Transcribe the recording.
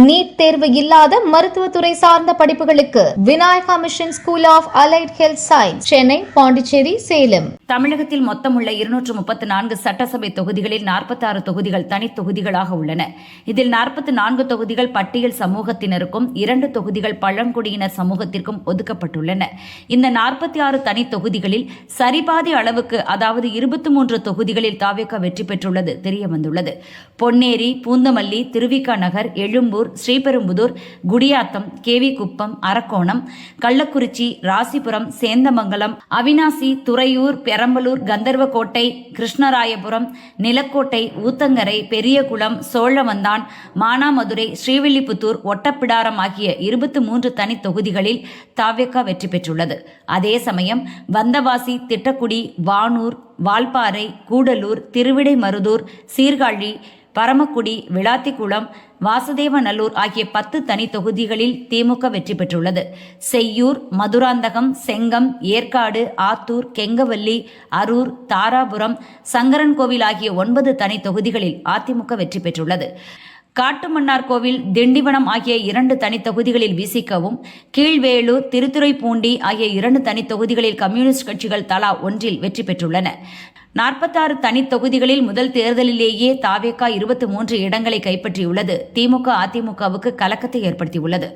NEET தேர்வு இல்லாத மருத்துவத்துறை சார்ந்த படிப்புகளுக்கு Vinayaka mission school of allied health science, Chennai, Pondicherry, Salem. தமிழகத்தில் மொத்தமுள்ள 234 சட்டசபை தொகுதிகளில் 46 தொகுதிகள் தனி தொகுதிகளாக உள்ளன. இதில் 44 தொகுதிகள் பட்டியல் சமூகத்தினருக்கும் 2 தொகுதிகள் பழங்குடியினர் சமூகத்திற்கும் ஒதுக்கப்பட்டுள்ளன. இந்த 46 தனி தொகுதிகளில் சரிபாதி அளவுக்கு, அதாவது 23 தொகுதிகளில் தாவேகா வெற்றி பெற்றுள்ளது தெரியவந்துள்ளது. பொன்னேரி, பூந்தமல்லி, திருவிக நகர், எழும்பூர், ஸ்ரீபெரும்புதூர், குடியாத்தம், கேவி குப்பம், அரக்கோணம், கள்ளக்குறிச்சி, ராசிபுரம், சேந்தமங்கலம், அவினாசி, துறையூர், பெரம்பலூர், கந்தர்வக்கோட்டை, கிருஷ்ணராயபுரம், நிலக்கோட்டை, ஊத்தங்கரை, பெரியகுளம், சோழவந்தான், மானாமதுரை, ஸ்ரீவில்லிபுத்தூர், ஒட்டப்பிடாரம் ஆகிய 23 தனி தொகுதிகளில் தாவேகா வெற்றி பெற்றுள்ளது. அதே சமயம் வந்தவாசி, திட்டக்குடி, வானூர், வால்பாறை, கூடலூர், திருவிடைமருதூர், சீர்காழி, பரமக்குடி, விளாத்திக்குளம், வாசுதேவநல்லூர் ஆகிய 10 தனி தொகுதிகளில் திமுக வெற்றி பெற்றுள்ளது. செய்யூர், மதுராந்தகம், செங்கம், ஏற்காடு, ஆத்தூர், கெங்கவல்லி, அரூர், தாராபுரம், சங்கரன்கோவில் ஆகிய 9 தனி தொகுதிகளில் அதிமுக வெற்றி பெற்றுள்ளது. காட்டுமன்னார்கோவில், திண்டிவனம் ஆகிய 2 தனி தொகுதிகளில் விசிகவும், கீழ்வேளூர், திருத்துறைப்பூண்டி ஆகிய 2 தனி தொகுதிகளில் கம்யூனிஸ்ட் கட்சிகள் தலா ஒன்றில் வெற்றி பெற்றுள்ளன. 46 தனி தொகுதிகளில் முதல் தேர்தலிலேயே தாவேகா 23 இடங்களை கைப்பற்றியுள்ளது திமுக அதிமுகவுக்கு கலக்கத்தை ஏற்படுத்தியுள்ளது.